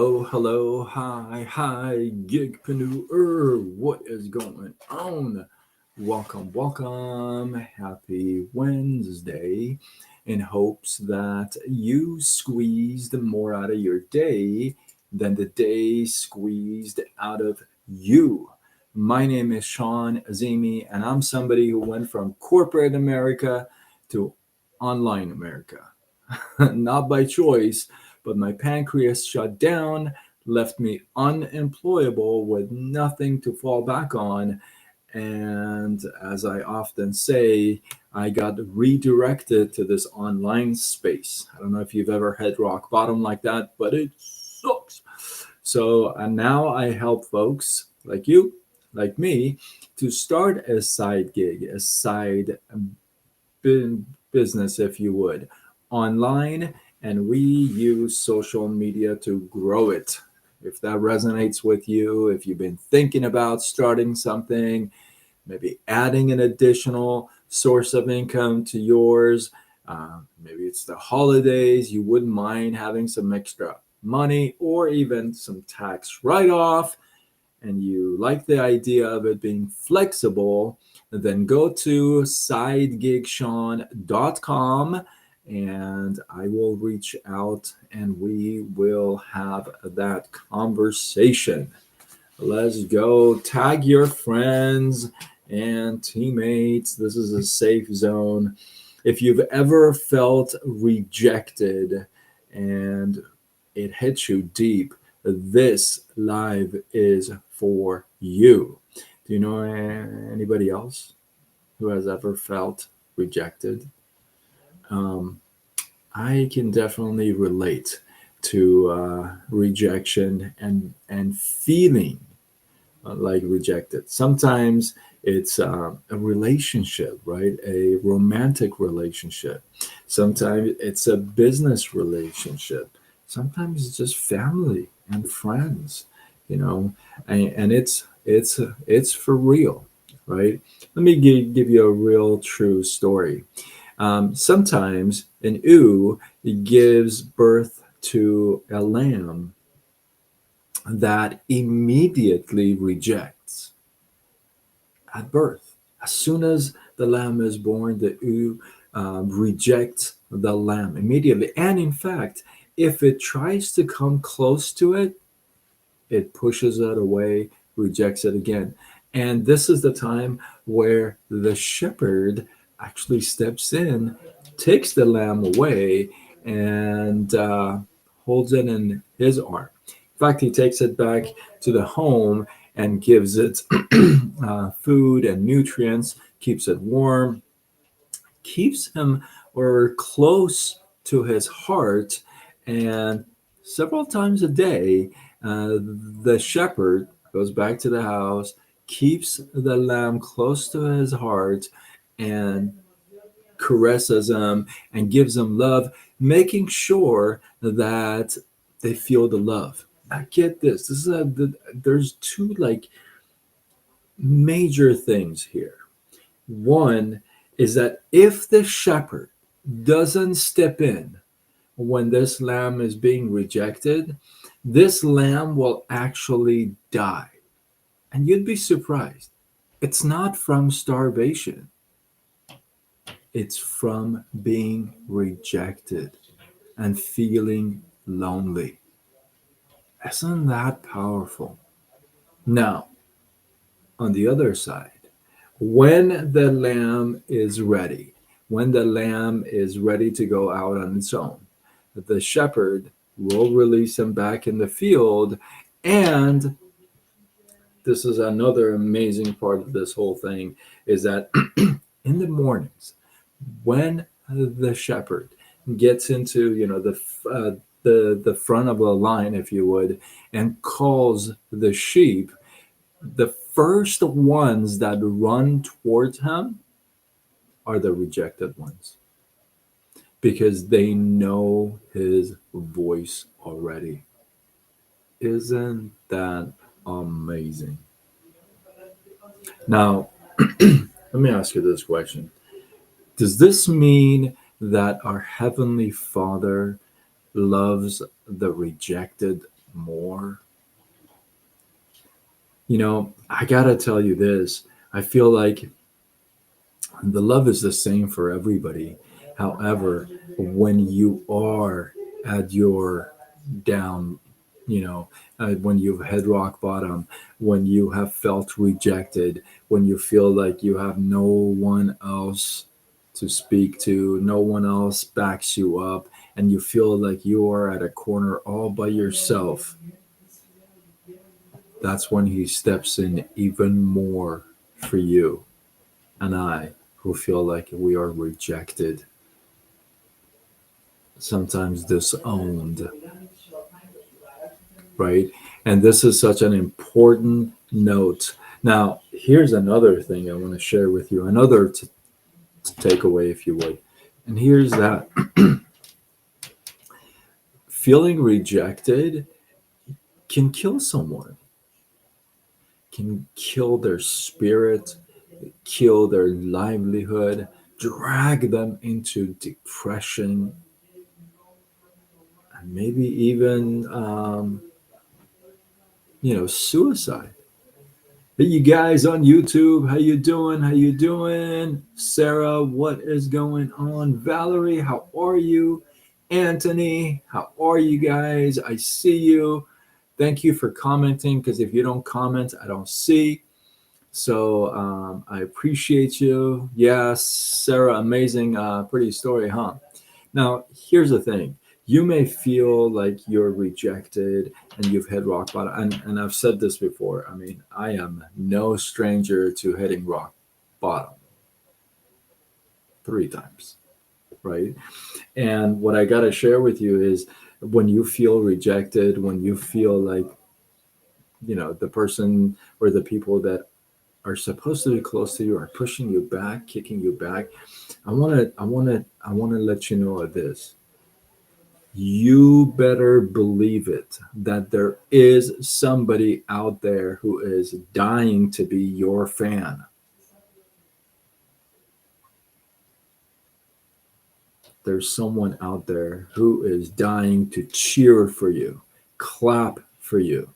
Oh, hello, hi, gigpreneur. What is going on? Welcome. Happy Wednesday. In hopes that you squeezed more out of your day than the day squeezed out of you. My name is Sean Azimi, and I'm somebody who went from corporate America to online America. Not by choice, but my pancreas shut down, left me unemployable with nothing to fall back on. And as I often say, I got redirected to this online space. I don't know if you've ever hit rock bottom like that, but it sucks. So and now I help folks like you, like me, to start a side gig, a side business, if you would, online, and we use social media to grow it. If that resonates with you, if you've been thinking about starting something, maybe adding an additional source of income to yours, maybe it's the holidays, you wouldn't mind having some extra money or even some tax write off, and you like the idea of it being flexible, then go to sidegigshawn.com and I will reach out and we will have that conversation. Let's go. Tag your friends and teammates. This is a safe zone. If you've ever felt rejected and it hits you deep, this live is for you. Do you know anybody else who has ever felt rejected? Um, I can definitely relate to rejection and feeling like rejected. Sometimes it's a relationship, right? A romantic relationship. Sometimes it's a business relationship. Sometimes it's just family and friends, you know, and it's for real, right? Let me give you a real true story. Sometimes an ewe gives birth to a lamb that immediately rejects at birth. As soon as the lamb is born, the ewe rejects the lamb immediately. And in fact, if it tries to come close to it, it pushes it away, rejects it again. And this is the time where the shepherd actually steps in, takes the lamb away, and holds it in his arm. In fact, he takes it back to the home and gives it food and nutrients, keeps it warm, keeps him or close to his heart, and several times a day, the shepherd goes back to the house, keeps the lamb close to his heart, and caresses him and gives him love, making sure that they feel the love. Now, get this. There's two like major things here. One is that if the shepherd doesn't step in when this lamb is being rejected, this lamb will actually die. And you'd be surprised. It's not from starvation, it's from being rejected and feeling lonely. Isn't that powerful? Now, on the other side, when the lamb is ready, when the lamb is ready to go out on its own, the shepherd will release him back in the field. And this is another amazing part of this whole thing is that in the mornings, when the shepherd gets into the front of the line, if you would, and calls the sheep, the first ones that run towards him are the rejected ones because they know his voice already. Isn't that amazing? Now, let me ask you this question. Does this mean that our Heavenly Father loves the rejected more? I gotta tell you this. I feel like the love is the same for everybody. However, when you are at your down, when you've hit rock bottom, when you have felt rejected, when you feel like you have no one else to speak to, no one else backs you up, and you feel like you are at a corner all by yourself, that's when he steps in even more for you and I, who feel like we are rejected, sometimes disowned, right? And this is such an important note. Now, here's another thing I want to share with you, another takeaway, if you would. And here's that: feeling rejected can kill someone, can kill their spirit, kill their livelihood, drag them into depression, and maybe even suicide. Hey, you guys on YouTube, how you doing? How you doing? Sarah, what is going on? Valerie, how are you? Anthony, how are you guys? I see you. Thank you for commenting, because if you don't comment, I don't see. So I appreciate you. Yes, Sarah, amazing, pretty story, huh? Now, here's the thing. You may feel like you're rejected and you've hit rock bottom. And I've said this before. I mean, I am no stranger to hitting rock bottom 3 times, right? And what I got to share with you is, when you feel rejected, when you feel like, the person or the people that are supposed to be close to you are pushing you back, kicking you back, I want to let you know of this. You better believe it, that there is somebody out there who is dying to be your fan. There's someone out there who is dying to cheer for you, clap for you,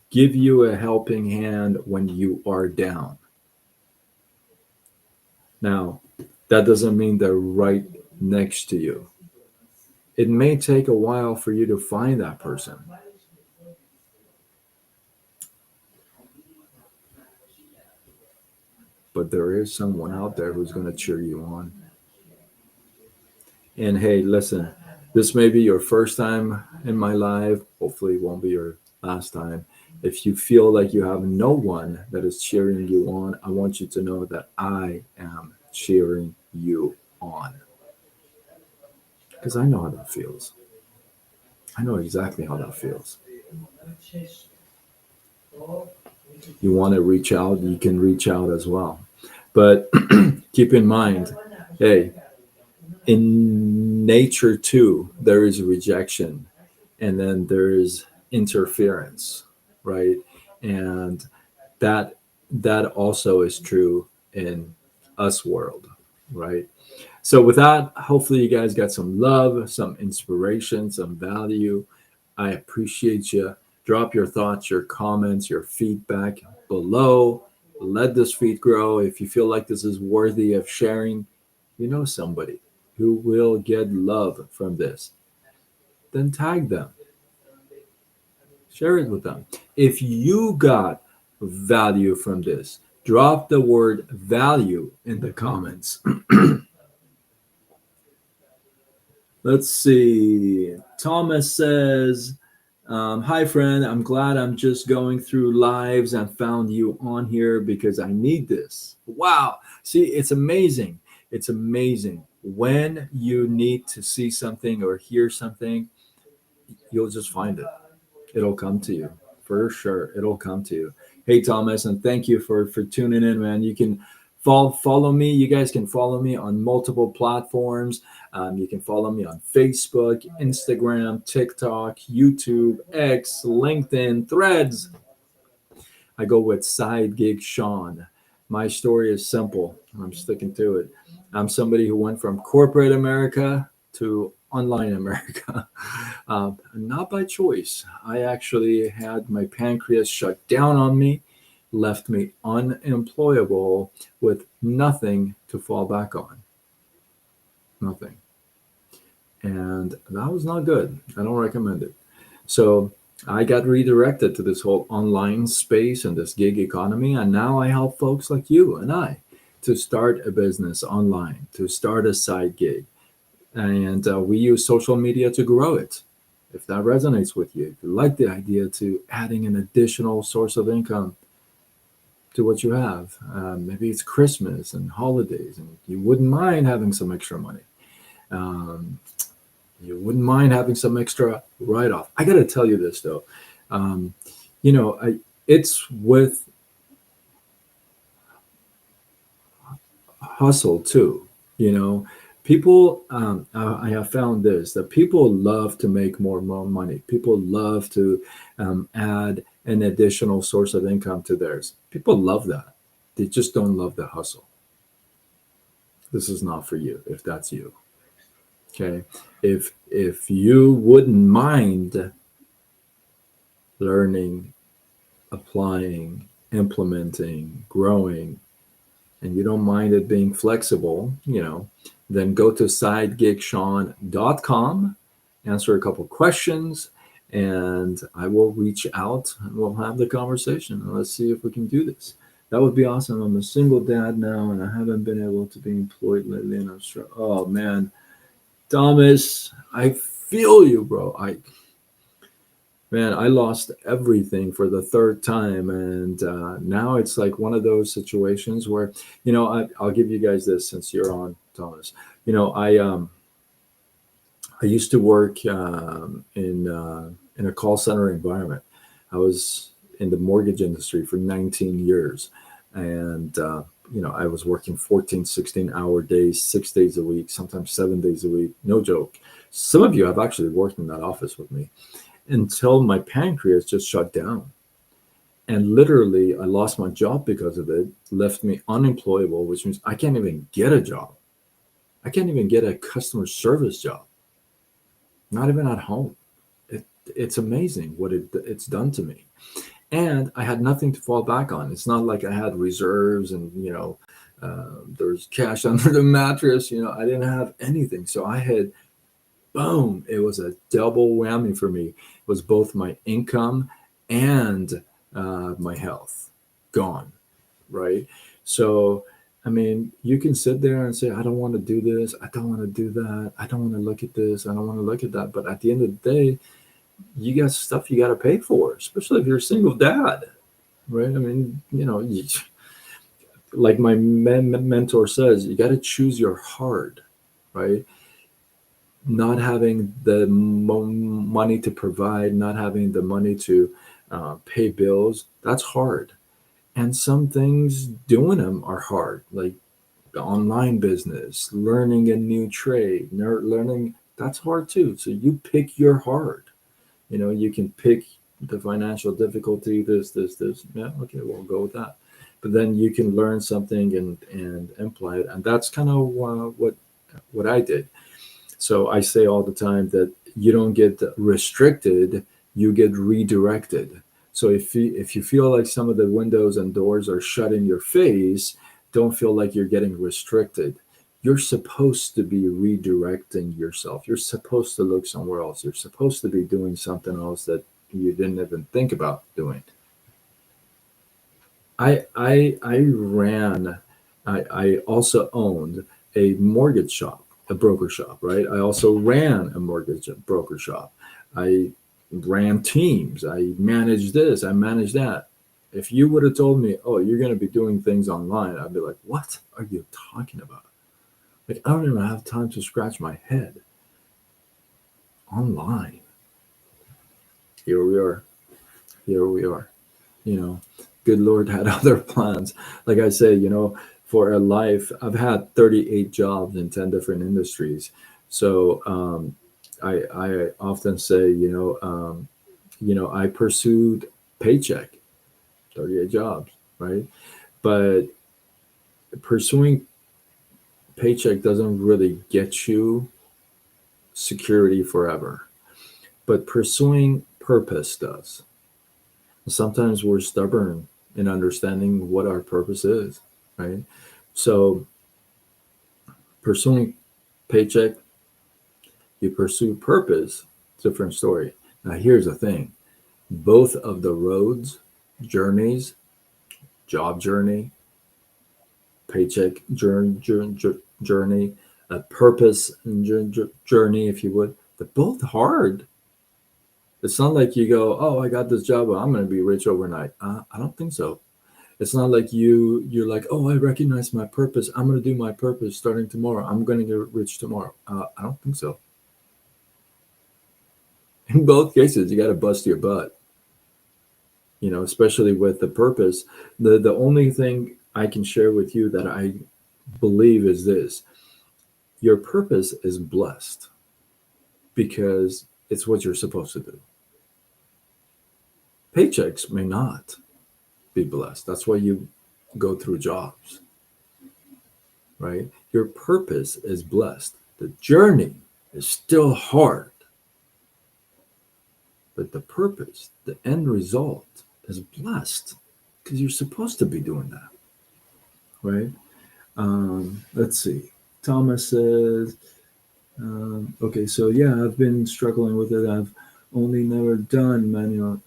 give you a helping hand when you are down. Now, that doesn't mean they're right next to you. It may take a while for you to find that person. But there is someone out there who's going to cheer you on. And hey, listen, this may be your first time in my life. Hopefully, it won't be your last time. If you feel like you have no one that is cheering you on, I want you to know that I am cheering you on. Because I know how that feels. I know exactly how that feels. You want to reach out, you can reach out as well. But keep in mind, hey, in nature too, there is rejection, and then there is interference, right? And that that also is true in us world, right? So with that, hopefully you guys got some love, some inspiration, some value. I appreciate you. Drop your thoughts, your comments, your feedback below. Let this feed grow. If you feel like this is worthy of sharing, somebody who will get love from this, then tag them, share it with them. If you got value from this, drop the word value in the comments. Let's see. Thomas says, hi, friend. I'm glad I'm just going through lives and found you on here because I need this. Wow. See, it's amazing. It's amazing. When you need to see something or hear something, you'll just find it. It'll come to you for sure. It'll come to you. Hey, Thomas, and thank you for tuning in, man. You can follow me. You guys can follow me on multiple platforms. You can follow me on Facebook, Instagram, TikTok, YouTube, X, LinkedIn, Threads. I go with Side Gig Sean. My story is simple. I'm sticking to it. I'm somebody who went from corporate America to online America. Not by choice. I actually had my pancreas shut down on me, left me unemployable with nothing to fall back on. Nothing. And that was not good. I don't recommend it. So I got redirected to this whole online space and this gig economy. And now I help folks like you and I to start a business online, to start a side gig. And we use social media to grow it. If that resonates with you, if you like the idea to adding an additional source of income to what you have, maybe it's Christmas and holidays, and you wouldn't mind having some extra money. Um, you wouldn't mind having some extra write off. I got to tell you this though. Um, it's with hustle too. You know, people. I have found this that people love to make more money. People love to add an additional source of income to theirs. People love that. They just don't love the hustle. This is not for you if that's you. Okay, if you wouldn't mind learning, applying, implementing, growing, and you don't mind it being flexible, then go to sidegigshawn.com, answer a couple questions, and I will reach out and we'll have the conversation. And let's see if we can do this. That would be awesome. I'm a single dad now, and I haven't been able to be employed lately in Australia. Oh man, Thomas, I feel you, bro. I lost everything for the third time, and now it's like one of those situations where, I'll give you guys this since you're on, Thomas. I used to work in a call center environment. I was in the mortgage industry for 19 years, and I was working 14, 16-hour days, 6 days a week, sometimes 7 days a week. No joke. Some of you have actually worked in that office with me until my pancreas just shut down. And literally, I lost my job because of it, left me unemployable, which means I can't even get a job. I can't even get a customer service job, not even at home. It's amazing what it's done to me. And I had nothing to fall back on. It's not like I had reserves and, there's cash under the mattress. I didn't have anything. So I had boom, it was a double whammy for me. It was both my income and my health gone, right? So, I mean, you can sit there and say, I don't want to do this. I don't want to do that. I don't want to look at this. I don't want to look at that. But at the end of the day, you got stuff you got to pay for, especially if you're a single dad, right? I mean, like my mentor says, you got to choose your heart, right? Not having the money to provide, not having the money to pay bills, that's hard. And some things doing them are hard, like the online business, learning a new trade, learning, that's hard too. So you pick your hard. You can pick the financial difficulty, this. Yeah, okay, we'll go with that. But then you can learn something and imply it. And that's kind of what I did. So I say all the time that you don't get restricted, you get redirected. So if you feel like some of the windows and doors are shut in your face, don't feel like you're getting restricted. You're supposed to be redirecting yourself. You're supposed to look somewhere else. You're supposed to be doing something else that you didn't even think about doing. I ran. I also owned a mortgage shop, a broker shop, right? I also ran a mortgage broker shop. I ran teams. I managed this. I managed that. If you would have told me, oh, you're going to be doing things online, I'd be like, what are you talking about? Like, I don't even have time to scratch my head. Online. Here we are. Here we are. You know, good Lord had other plans. Like I say, for a life, I've had 38 jobs in 10 different industries. So I often say, I pursued paycheck, 38 jobs, right? But pursuing paycheck doesn't really get you security forever, but pursuing purpose does. Sometimes we're stubborn in understanding what our purpose is, right? So pursuing paycheck, you pursue purpose, different story. Now here's the thing. Both of the roads, journeys, job journey, paycheck journey, a purpose journey, if you would, they're both hard. It's not like you go, oh, I got this job, I'm going to be rich overnight. I don't think so. It's not like you're like, oh, I recognize my purpose. I'm going to do my purpose starting tomorrow. I'm going to get rich tomorrow. I don't think so. In both cases, you got to bust your butt. Especially with the purpose. The only thing I can share with you that I believe is this: your purpose is blessed because it's what you're supposed to do. Paychecks may not be blessed. That's why you go through jobs, right? Your purpose is blessed. The journey is still hard, but the purpose, the end result, is blessed because you're supposed to be doing that, right? Let's see. Thomas says, okay, so yeah, I've been struggling with it. I've only ever done manual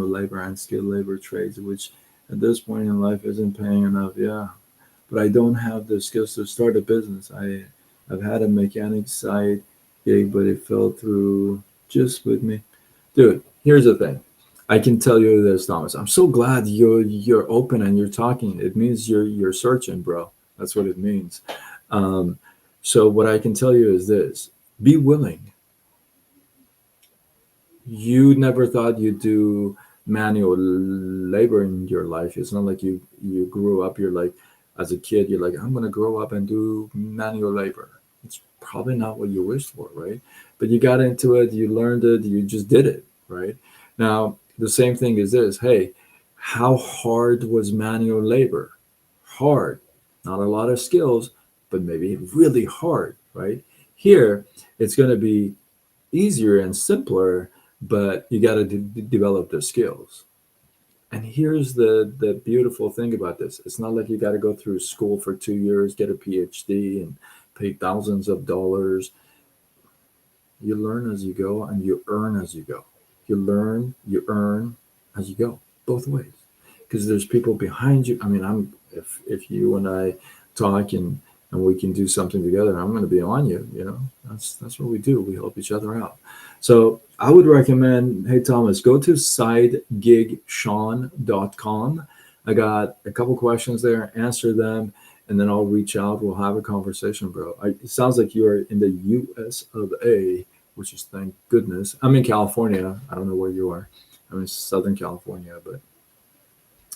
labor and skilled labor trades, which at this point in life isn't paying enough. Yeah, but I don't have the skills to start a business. I've had a mechanic side gig, but it fell through just with me. Dude, here's the thing. I can tell you this, Thomas. I'm so glad you're open and you're talking. It means you're searching, bro. That's what it means. So what I can tell you is this: be willing. You never thought you'd do manual labor in your life. It's not like you grew up. You're like, as a kid, you're like, I'm gonna grow up and do manual labor. It's probably not what you wished for, right? But you got into it. You learned it. You just did it, right? Now the same thing is this: hey, how hard was manual labor? Hard, not a lot of skills, but maybe really hard, right? Here, it's going to be easier and simpler, but you got to develop the skills. And here's the beautiful thing about this: it's not like you got to go through school for 2 years, get a PhD, and pay thousands of dollars. You learn as you go, and you earn as you go. You learn, you earn as you go, both ways. Because there's people behind you. I mean, if you and I talk and we can do something together, I'm going to be on you. That's what we do. We help each other out. So I would recommend, hey Thomas, go to sidegigsean.com. I got a couple questions there, answer them, and then I'll reach out. We'll have a conversation, bro. It sounds like you're in the US of A, which is thank goodness. I'm in California. I don't know where you are. I'm in Southern California, but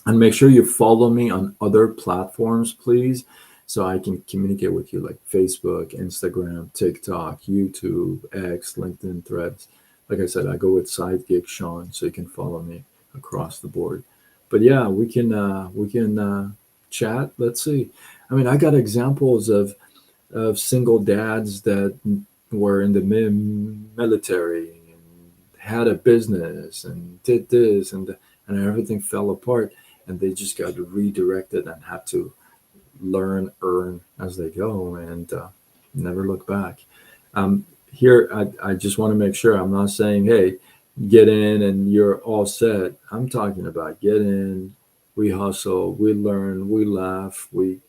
and make sure you follow me on other platforms, please, so I can communicate with you like Facebook, Instagram, TikTok, YouTube, X, LinkedIn, Threads. Like I said, I go with Side Gig Sean, so you can follow me across the board. But yeah, we can chat. Let's see. I mean, I got examples of single dads that were in the military and had a business and did this and everything fell apart, and they just got redirected and had to learn, earn as they go, and never look back. Here, I just want to make sure I'm not saying, hey, get in and you're all set. I'm talking about get in, we hustle, we learn, we laugh, we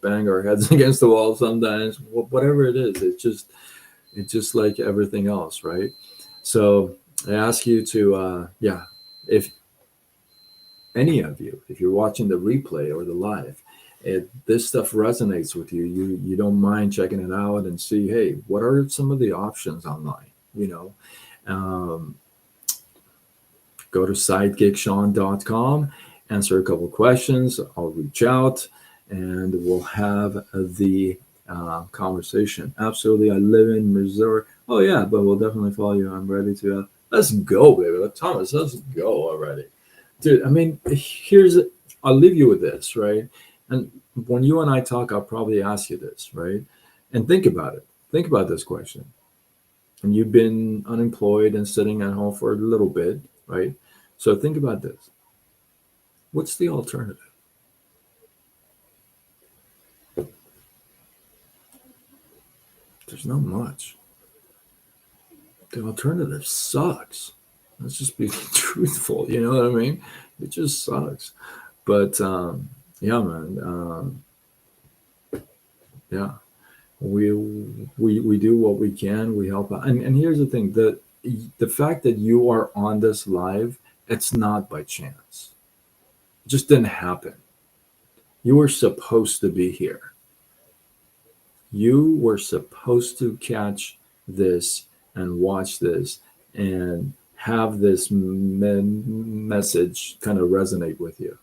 bang our heads against the wall sometimes, whatever it is. It's just like everything else, right? So I ask you to, if any of you, if you're watching the replay or the live, this stuff resonates with you, you don't mind checking it out and see, hey, what are some of the options online? Go to sidegigsean.com, answer a couple questions. I'll reach out and we'll have the conversation. Absolutely. I live in Missouri. Oh, yeah, but we'll definitely follow you. I'm ready to. Let's go, baby. Thomas, let's go already. Dude, I mean, I'll leave you with this, right? And when you and I talk, I'll probably ask you this, right? And think about it. Think about this question. And you've been unemployed and sitting at home for a little bit, right? So think about this. What's the alternative? There's not much. The alternative sucks. Let's just be truthful. You know what I mean? It just sucks. But yeah, man. Yeah, we do what we can. We help out. And here's the thing: the fact that you are on this live, it's not by chance. It just didn't happen. You were supposed to be here. You were supposed to catch this and watch this and have this message kind of resonate with you.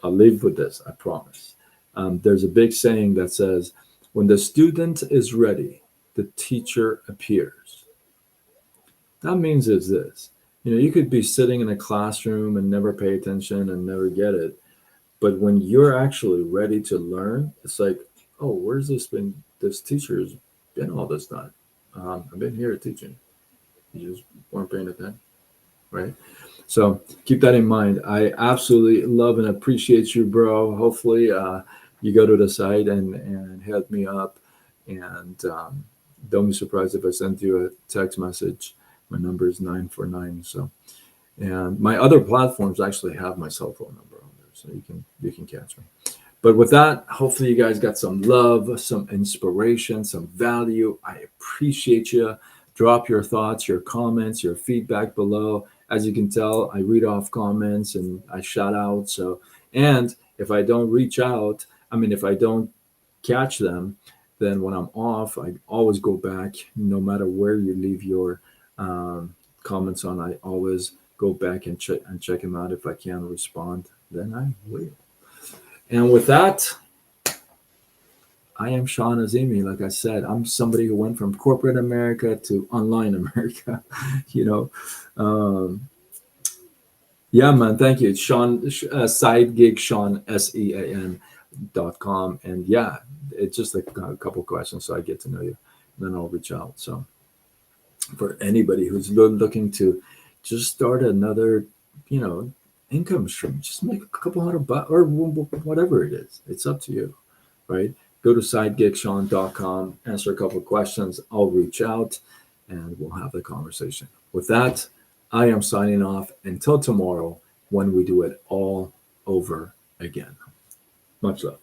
I'll leave with this, I promise. There's a big saying that says, when the student is ready, the teacher appears. That means is this. You could be sitting in a classroom and never pay attention and never get it. But when you're actually ready to learn, it's like, oh, where's this teacher's been all this time? I've been here teaching. You just weren't paying attention, right? So keep that in mind. I absolutely love and appreciate you, bro. Hopefully you go to the site and hit me up. And don't be surprised if I send you a text message. My number is 949. So, and my other platforms actually have my cell phone number on there, so you can catch me. But with that, hopefully you guys got some love, some inspiration, some value. I appreciate you. Drop your thoughts, your comments, your feedback below. As you can tell, I read off comments and I shout out. So, and if I don't reach out, if I don't catch them, then when I'm off, I always go back. No matter where you leave your comments on, I always go back and check them out. If I can respond, then I will. And with that, I am Sean Azimi. Like I said, I'm somebody who went from corporate America to online America. you know, um, yeah, man. Thank you. It's Sean, side gig Sean SEAN.com. And yeah, it's just a couple questions so I get to know you. And then I'll reach out. So for anybody who's looking to just start another, income stream, just make a couple $100 or whatever it is. It's up to you, right? Go to sidegigshawn.com, answer a couple of questions. I'll reach out and we'll have the conversation. With that, I am signing off until tomorrow when we do it all over again. Much love.